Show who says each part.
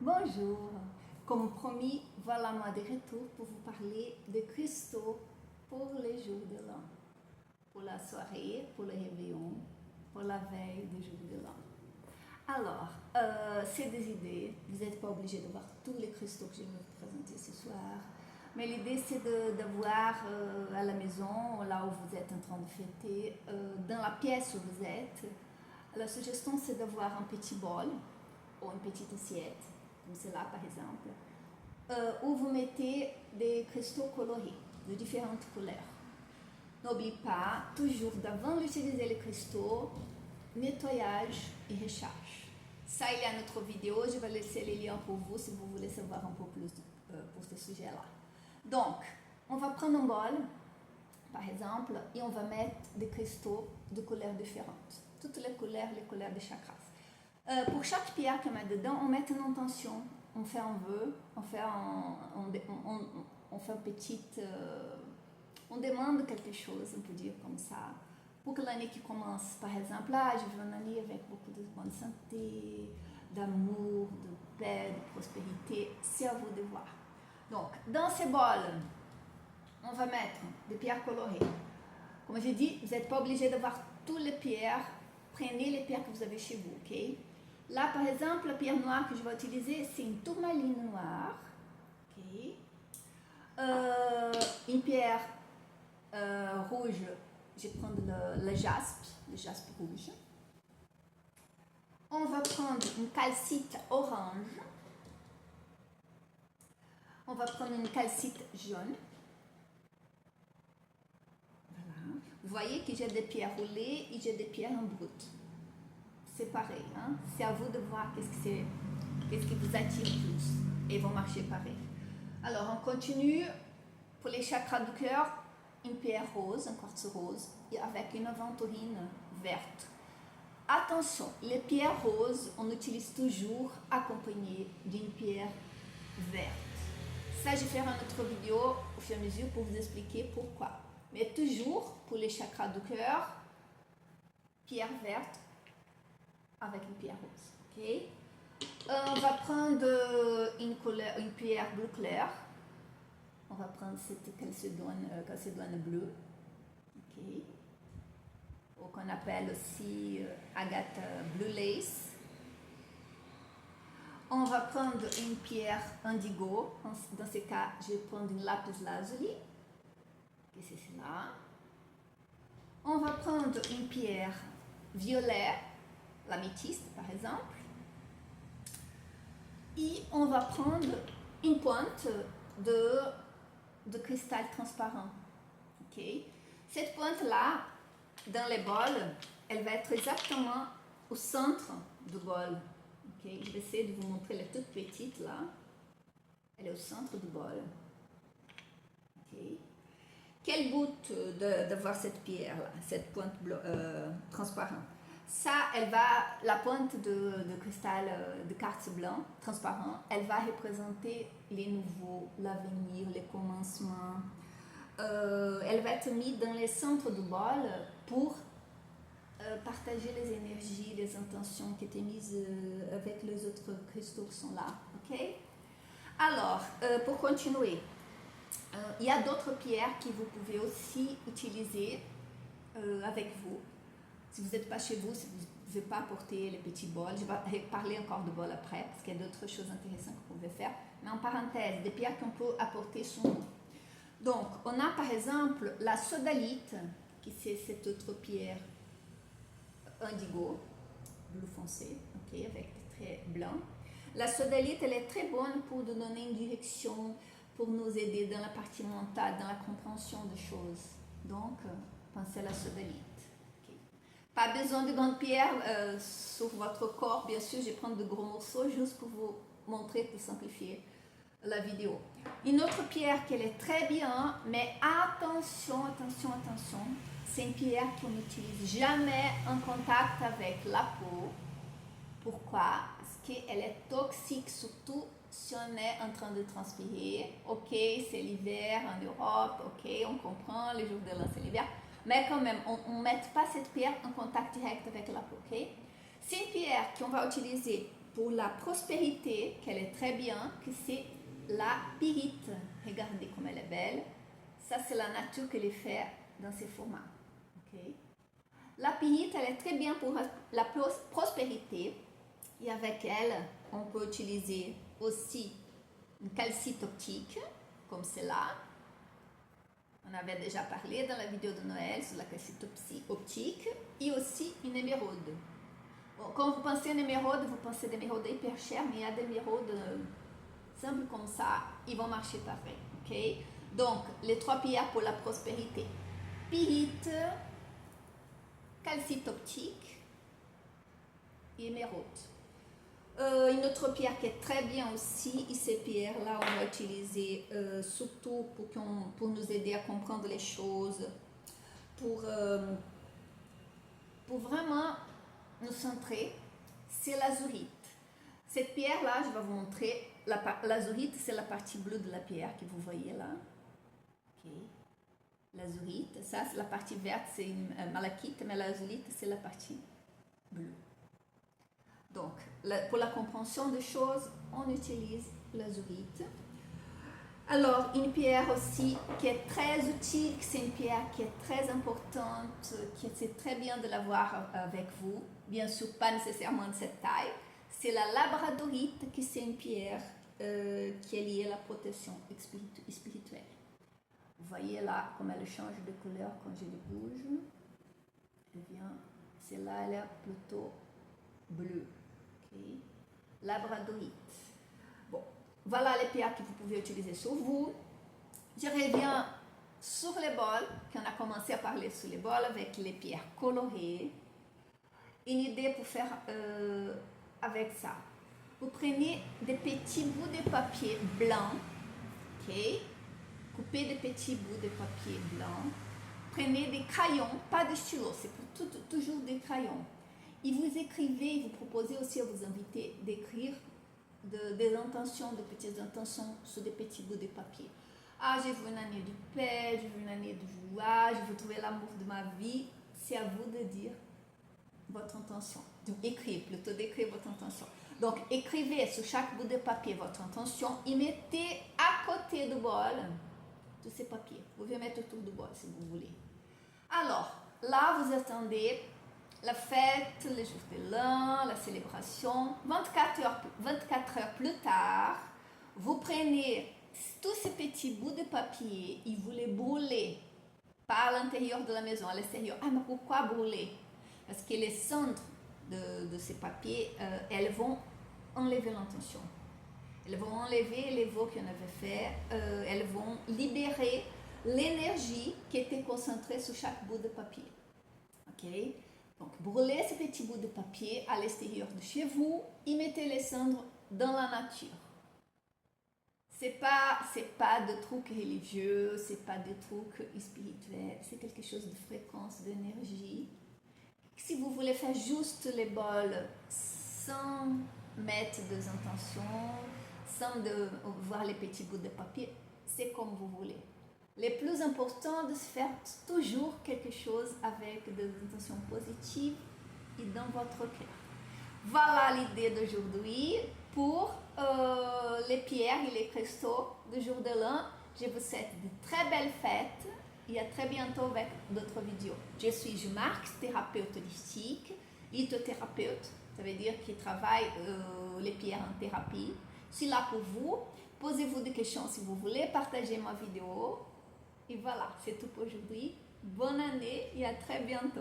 Speaker 1: Bonjour, comme promis, voilà moi de retour pour vous parler de cristaux pour les jours de l'an, pour la soirée, pour le réveillon, pour la veille du jour de l'an. Alors, c'est des idées, vous n'êtes pas obligé de voir tous les cristaux que je vais vous présenter ce soir, mais l'idée c'est de voir à la maison, là où vous êtes en train de fêter, dans la pièce où vous êtes. La suggestion c'est de voir un petit bol ou une petite assiette, comme celle-là par exemple, où vous mettez des cristaux colorés de différentes couleurs. N'oubliez pas, toujours d'avant d'utiliser les cristaux, nettoyage et recharge. Ça, il y a notre vidéo, je vais laisser les liens pour vous si vous voulez savoir un peu plus pour ce sujet-là. Donc, on va prendre un bol, par exemple, et on va mettre des cristaux de couleurs différentes. Toutes les couleurs des chakras. Pour chaque pierre qu'on met dedans, on met une intention, on fait un vœu, on fait une petite... on demande quelque chose, on peut dire comme ça. Pour que l'année qui commence, par exemple, je veux une année avec beaucoup de bonne santé, d'amour, de paix, de prospérité. C'est à vous de voir. Donc, dans ces bols, on va mettre des pierres colorées. Comme j'ai dit, vous n'êtes pas obligé d'avoir toutes les pierres. Prenez les pierres que vous avez chez vous, ok? Là, par exemple, la pierre noire que je vais utiliser, c'est une tourmaline noire. Okay. Une pierre rouge, je vais prendre le jaspe rouge. On va prendre une calcite orange. On va prendre une calcite jaune. Voilà. Vous voyez que j'ai des pierres roulées et j'ai des pierres en brut. C'est pareil, hein? C'est à vous de voir qu'est-ce qui vous attire plus et vont marcher pareil. Alors on continue pour les chakras du cœur, une pierre rose, un quartz rose et avec une aventurine verte. Attention, les pierres roses on utilise toujours accompagnées d'une pierre verte. Ça je ferai une autre vidéo au fur et à mesure pour vous expliquer pourquoi. Mais toujours pour les chakras du cœur, pierre verte avec une pierre rose, ok? On va prendre une pierre bleu clair. On va prendre cette calcédoine bleue, ok? Ou qu'on appelle aussi agate blue lace. On va prendre une pierre indigo. Dans ce cas, je vais prendre une lapis lazuli, que c'est cela. On va prendre une pierre violet, l'améthyste par exemple. Et on va prendre une pointe de cristal transparent. Okay. Cette pointe-là, dans les bols, elle va être exactement au centre du bol. Okay. Je vais essayer de vous montrer, elle est toute petite là. Elle est au centre du bol. Okay. Quel but d'avoir cette pierre-là, cette pointe transparente? Ça, la pointe de cristal de quartz blanc transparent, elle va représenter les nouveaux, l'avenir, les commencements. Elle va être mise dans le centre du bol pour partager les énergies, les intentions qui étaient mises avec les autres cristaux qui sont là. Ok? Alors, pour continuer, il y a d'autres pierres que vous pouvez aussi utiliser avec vous. Si vous n'êtes pas chez vous, si vous ne pouvez pas apporter les petits bols, je vais parler encore de bols après, parce qu'il y a d'autres choses intéressantes que vous pouvez faire. Mais en parenthèse, des pierres qu'on peut apporter sont nous. Donc, on a par exemple la sodalite, qui c'est cette autre pierre indigo, bleu foncé, okay, avec des traits blancs. La sodalite, elle est très bonne pour nous donner une direction, pour nous aider dans la partie mentale, dans la compréhension des choses. Donc, pensez à la sodalite. Pas besoin de grandes pierres sur votre corps, bien sûr, je vais prendre de gros morceaux juste pour vous montrer, pour simplifier la vidéo. Une autre pierre qui est très bien, mais attention, c'est une pierre qu'on n'utilise jamais en contact avec la peau. Pourquoi? Parce qu'elle est toxique, surtout si on est en train de transpirer. Ok, c'est l'hiver en Europe, ok, on comprend, les jours de l'an c'est l'hiver. Mais quand même, on ne met pas cette pierre en contact direct avec la peau, ok? C'est une pierre qu'on va utiliser pour la prospérité, qu'elle est très bien, que c'est la pyrite. Regardez comme elle est belle. Ça, c'est la nature qui les fait dans ces formats. Okay? La pyrite, elle est très bien pour la prospérité. Et avec elle, on peut utiliser aussi une calcite optique, comme celle-là. On avait déjà parlé dans la vidéo de Noël sur la calcite optique. Et aussi une émeraude. Bon, quand vous pensez en émeraude, vous pensez d'émeraude hyper chère, mais il y a des émeraudes simples comme ça, ils vont marcher pareil. Okay? Donc, les 3 pierres pour la prospérité. Pyrite, calcite optique et émeraude. Une autre pierre qui est très bien aussi, et ces pierres-là, on va utiliser surtout pour nous aider à comprendre les choses, pour vraiment nous centrer, c'est l'azurite. Cette pierre-là, je vais vous montrer, l'azurite, c'est la partie bleue de la pierre que vous voyez là. Okay. L'azurite, ça c'est la partie verte, c'est une malachite, mais l'azurite, c'est la partie bleue. Donc, pour la compréhension des choses, on utilise l'azurite. Alors, une pierre aussi qui est très utile, c'est une pierre qui est très importante, qui c'est très bien de l'avoir avec vous. Bien sûr, pas nécessairement de cette taille. C'est la labradorite, qui c'est une pierre qui est liée à la protection spirituelle. Vous voyez là comme elle change de couleur quand je les bouge. Eh bien, celle-là, elle est plutôt bleue. Okay. Labradorite. Bon, voilà les pierres que vous pouvez utiliser sur vous. Je reviens sur les bols, qu'on a commencé à parler sur les bols avec les pierres colorées. Une idée pour faire avec ça. Vous prenez des petits bouts de papier blanc, ok? Coupez des petits bouts de papier blanc. Prenez des crayons, pas de stylos, c'est toujours des crayons. Et vous écrivez, vous proposez aussi à vos invités d'écrire des intentions, de petites intentions sur des petits bouts de papier. Ah, je veux une année de paix, je veux une année de joie, je veux trouver l'amour de ma vie. C'est à vous de dire votre intention. Donc, écrire, plutôt d'écrire votre intention. Donc, écrivez sur chaque bout de papier votre intention et mettez à côté du bol tous ces papiers. Vous pouvez mettre autour du bol si vous voulez. Alors, là, vous attendez la fête, le jour de l'an, la célébration. 24 heures plus tard, vous prenez tous ces petits bouts de papier et vous les brûlez pas à l'intérieur de la maison, à l'extérieur. Ah, mais pourquoi brûler? Parce que les cendres de ces papiers, elles vont enlever l'intention. Elles vont enlever les vœux qu'on avait fait. Elles vont libérer l'énergie qui était concentrée sur chaque bout de papier. Ok? Donc, brûlez ces petits bouts de papier à l'extérieur de chez vous et mettez les cendres dans la nature. C'est pas de trucs religieux, c'est pas de trucs spirituels, c'est quelque chose de fréquence, d'énergie. Si vous voulez faire juste les bols sans mettre des intentions, sans voir les petits bouts de papier, c'est comme vous voulez. Le plus important de faire toujours quelque chose avec des intentions positives et dans votre cœur. Voilà l'idée d'aujourd'hui pour les pierres et les cristaux du jour de l'an. Je vous souhaite de très belles fêtes et à très bientôt avec d'autres vidéos. Je suis Jumarx, thérapeute holistique, lithothérapeute, ça veut dire qui travaille les pierres en thérapie. Je suis là pour vous. Posez-vous des questions si vous voulez, partagez ma vidéo. Et voilà, c'est tout pour aujourd'hui. Bonne année et à très bientôt.